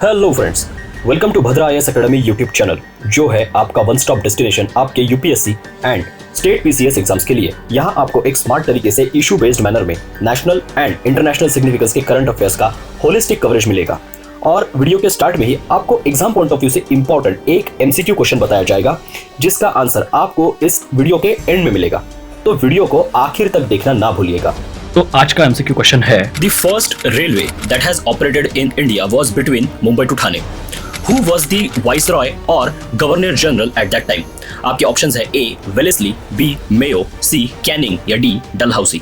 Hello friends, welcome to Bhadra IAS academy YouTube channel, जो है आपका वन स्टॉप डेस्टिनेशन आपके UPSC and state PCS exams के लिए। यहाँ आपको एक स्मार्ट तरीके से इशू बेस्ड मैनर में नेशनल एंड इंटरनेशनल सिग्निफिकेंस के करंट अफेयर्स का होलिस्टिक कवरेज मिलेगा। और वीडियो के स्टार्ट में ही आपको एग्जाम पॉइंट ऑफ व्यू से इंपॉर्टेंट एक एमसीक्यू क्वेश्चन बताया जाएगा, जिसका आंसर आपको इस वीडियो के एंड में मिलेगा। तो वीडियो को आखिर तक देखना ना भूलिएगा। तो आज का एमसीक्यू क्वेश्चन है, The first railway that has operated in India was between Mumbai to Thane. Who was the viceroy or governor general at that time? आपके ऑप्शंस है A. Wellesley, B. Mayo, C. Canning या D. Dalhousie.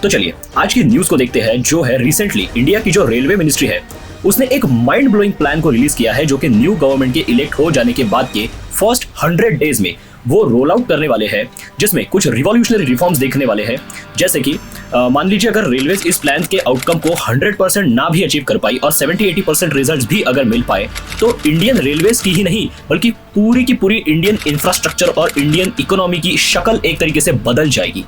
तो चलिए आज की news को देखते हैं, जो है रिसेंटली इंडिया की जो रेलवे मिनिस्ट्री है उसने एक माइंड ब्लोइंग प्लान को रिलीज किया है, जो कि न्यू गवर्नमेंट के इलेक्ट हो जाने के बाद के फर्स्ट 100 डेज में वो रोल आउट करने वाले हैं, जिसमें कुछ रिवॉल्यूशनरी रिफॉर्म्स देखने वाले हैं। जैसे कि मान लीजिए अगर रेलवेज इस प्लान के आउटकम को 100% ना भी अचीव कर पाई और 70-80% रिजल्ट्स भी अगर मिल पाए, तो इंडियन रेलवेज की ही नहीं बल्कि पूरी की पूरी इंडियन इंफ्रास्ट्रक्चर और इंडियन इकोनॉमी की शक्ल एक तरीके से बदल जाएगी।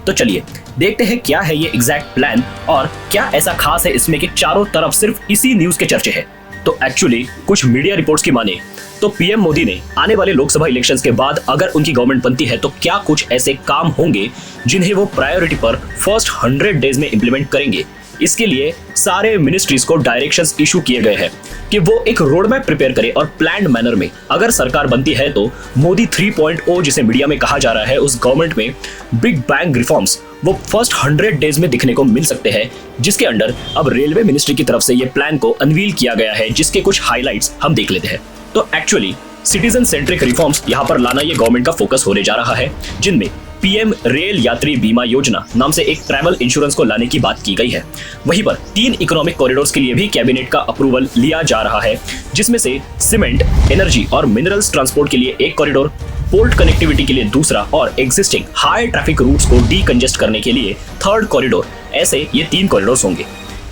तो चलिए देखते हैं क्या है ये एग्जैक्ट प्लान और क्या ऐसा खास है इसमें कि चारों तरफ सिर्फ इसी न्यूज के चर्चे हैं। तो एक्चुअली कुछ मीडिया रिपोर्ट्स की माने तो पीएम मोदी ने आने वाले लोकसभा इलेक्शंस के बाद अगर उनकी गवर्नमेंट बनती है तो क्या कुछ ऐसे काम होंगे जिन्हें वो प्रायोरिटी पर फर्स्ट 100 डेज में इंप्लीमेंट करेंगे। इसके लिए सारे मिनिस्ट्रीज को डायरेक्शंस इशू किए गए हैं कि वो एक रोड मैप प्रिपेयर करे और प्लान्ड मैनर में अगर सरकार बनती है तो मोदी 3.0 जिसे मीडिया में कहा जा रहा है, उस गवर्नमेंट में बिग बैंग रिफॉर्म्स वो फर्स्ट 100 डेज में दिखने को मिल सकते हैं, जिसके अंडर अब रेलवे मिनिस्ट्री की तरफ से ये प्लान को अनवील किया गया है, जिसके कुछ हाईलाइट्स हम देख लेते हैं। तो एक्चुअली सिटीजन सेंट्रिक रिफॉर्म्स यहाँ पर लाना ये गवर्नमेंट का फोकस होने जा रहा है, जिनमें पीएम रेल यात्री बीमा योजना नाम से एक ट्रैवल इंश्योरेंस को लाने की बात की गई है। वहीं पर 3 इकोनॉमिक कॉरिडोर्स के लिए भी कैबिनेट का अप्रूवल लिया जा रहा है, जिसमें से सीमेंट, एनर्जी और मिनरल्स ट्रांसपोर्ट के लिए एक कॉरिडोर, पोर्ट कनेक्टिविटी के लिए दूसरा और एग्जिस्टिंग हाई ट्रैफिक रूट्स को डीकंजेस्ट करने के लिए थर्ड कॉरिडोर। ऐसे ये 3 कॉरिडोर्स होंगे।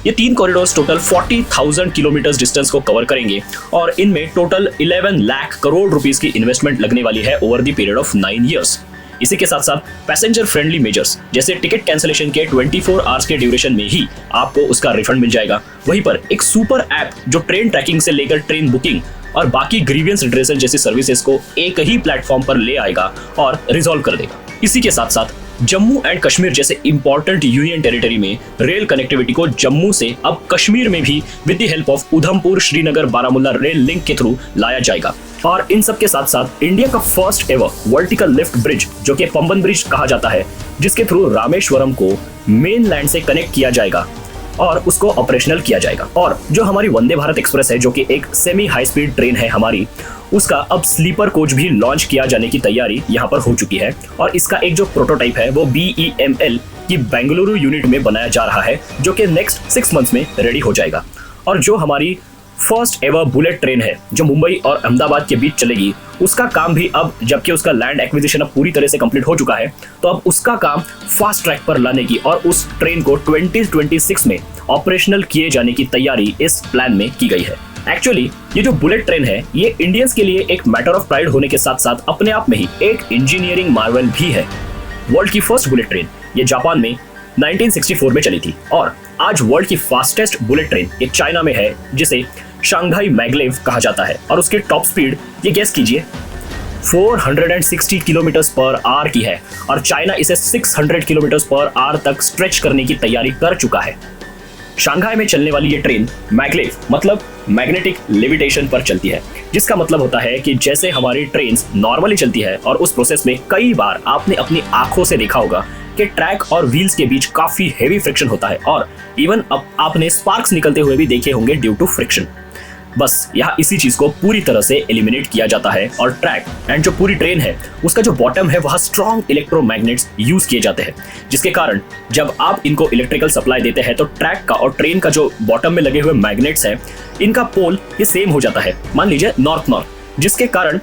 ये 3 कॉरिडोर्स टोटल 40,000 किलोमीटर डिस्टेंस को कवर करेंगे और इनमें टोटल 11 लाख करोड़ रुपीस की इन्वेस्टमेंट लगने वाली है over the period of 9 years. इसी के साथ साथ पैसेंजर फ्रेंडली मेजर्स जैसे टिकट कैंसिलेशन के 24 आवर्स के ड्यूरेशन में ही आपको उसका रिफंड मिल जाएगा। वहीं पर एक सुपर ऐप जो ट्रेन ट्रैकिंग से लेकर ट्रेन बुकिंग और बाकी ग्रीवियंस रिड्रेसल जैसी सर्विसेज को एक ही प्लेटफॉर्म पर ले आएगा और रिजॉल्व कर देगा। इसी के साथ साथ जम्मू एंड कश्मीर जैसे इंपॉर्टेंट यूनियन टेरिटरी में रेल कनेक्टिविटी को जम्मू से अब कश्मीर में भी with the help of Udhampur Srinagar Baramulla rail link के थ्रू लाया जाएगा। और इन सब के साथ साथ इंडिया का first ever vertical lift bridge जो कि पंबन ब्रिज कहा जाता है, जिसके थ्रू रामेश्वरम को मेन लैंड से कनेक्ट किया जाएगा और उसको ऑपरेशनल किया जाएगा। और जो हमारी वंदे भारत एक्सप्रेस है, जो कि एक सेमी हाई स्पीड ट्रेन है हमारी, उसका अब स्लीपर कोच भी लॉन्च किया जाने की तैयारी यहाँ पर हो चुकी है। और इसका एक जो प्रोटोटाइप है वो BEML की बेंगलुरु यूनिट में बनाया जा रहा है, जो कि नेक्स्ट 6 मंथ्स में रेडी हो जाएगा। और जो हमारी फर्स्ट एवर बुलेट ट्रेन है जो मुंबई और अहमदाबाद के बीच चलेगी, उसका काम भी अब, जबकि उसका लैंड एक्विजिशन अब पूरी तरह से कंप्लीट हो चुका है, तो अब उसका काम फास्ट ट्रैक पर लाने की और उस ट्रेन को 2026 में ऑपरेशनल किए जाने की तैयारी इस प्लान में की गई है। एक्चुअली ये जो बुलेट ट्रेन है ये इंडियंस के लिए एक मैटर ऑफ प्राइड होने के साथ साथ अपने आप में ही एक इंजीनियरिंग मार्वल भी है। वर्ल्ड की फर्स्ट बुलेट ट्रेन ये जापान में 1964 में चली थी और आज वर्ल्ड की फास्टेस्ट बुलेट ट्रेन ये चाइना में है, जिसे शंघाई मैग्लेव कहा जाता है। और उसकी टॉप स्पीड ये गेस कीजिए 460 किलोमीटर्स पर आवर की है और चाइना इसे 600 किलोमीटर्स पर आवर तक स्ट्रेच करने की तैयारी कर चुका है। शंघाई में चलने वाली ये ट्रेन मैग्लेव मतलब मैग्नेटिक लेविटेशन पर चलती है, जिसका मतलब होता है कि जैसे हमारी ट्रेन्स नॉर्मली चलती है और उस प्रोसेस में कई बार आपने अपनी आंखों से देखा होगा कि ट्रैक और व्हील्स के बीच काफी हेवी फ्रिक्शन होता है और इवन अब आपने स्पार्क्स निकलते हुए भी देखे होंगे ड्यू टू फ्रिक्शन। बस यहाँ इसी चीज को पूरी तरह से एलिमिनेट किया जाता है और ट्रैक एंड जो पूरी ट्रेन है उसका जो बॉटम है वहाँ स्ट्रॉन्ग इलेक्ट्रोमैग्नेट्स यूज किए जाते हैं, जिसके कारण जब आप इनको इलेक्ट्रिकल सप्लाई देते हैं तो ट्रैक का और ट्रेन का जो बॉटम में लगे हुए मैग्नेट्स है इनका पोल ये सेम हो जाता है, मान लीजिए नॉर्थ नॉर्थ, जिसके कारण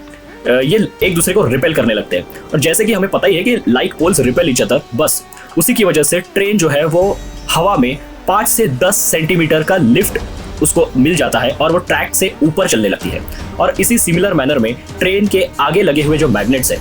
ये एक दूसरे को रिपेल करने लगते हैं। और जैसे कि हमें पता ही है कि like poles repel each other, बस उसी की वजह से ट्रेन जो है वो हवा में 5 से 10 सेंटीमीटर का लिफ्ट उसको मिल जाता है और वो ट्रैक से ऊपर चलने लगती है। और इसी सिमिलर मैनर में ट्रेन के आगे लगे हुए जो मैग्नेट्स है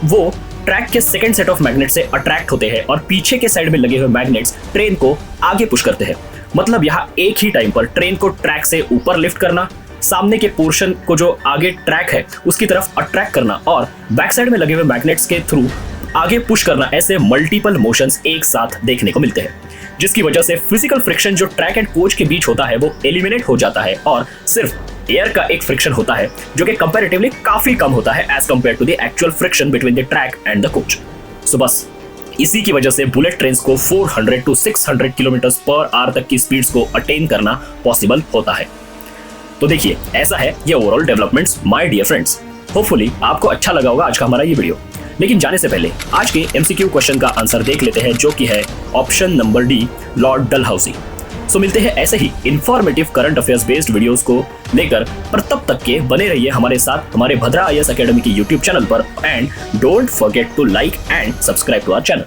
वो ट्रैक के सेकंड सेट ऑफ मैग्नेट से अट्रैक्ट होते हैं और पीछे के साइड में लगे हुए मैग्नेट्स ट्रेन को आगे पुश करते हैं। मतलब यहाँ एक ही टाइम पर ट्रेन को ट्रैक से ऊपर लिफ्ट करना, सामने के पोर्शन को जो आगे ट्रैक है उसकी तरफ अट्रैक्ट करना और बैक साइड में लगे हुए मैग्नेट्स के थ्रू आगे पुश करना, ऐसे मल्टीपल मोशंस एक साथ देखने को मिलते हैं, जिसकी वजह से फिजिकल फ्रिक्शन जो ट्रैक एंड कोच के बीच होता है वो एलिमिनेट हो जाता है और सिर्फ एयर का एक फ्रिक्शन होता है जो कि कंपैरेटिवली काफी कम होता है as compared to the actual friction between the track and the coach. So बस इसी की वजह से बुलेट ट्रेन्स को 400 to 600 किलोमीटर पर आवर तक की स्पीड्स को अटेन करना पॉसिबल होता है। तो देखिए, ऐसा है ये overall developments my dear friends. Hopefully आपको अच्छा लगा होगा आज का हमारा ये वीडियो। लेकिन जाने से पहले आज के एमसीक्यू क्वेश्चन का आंसर देख लेते हैं, जो कि है option number D, Lord Dalhousie. So मिलते हैं ऐसे ही informative current affairs based videos को लेकर, पर तब तक के बने रहिए हमारे साथ हमारे भद्रा आईएएस एकेडमी की यूट्यूब चैनल पर and don't forget to like and subscribe to our channel.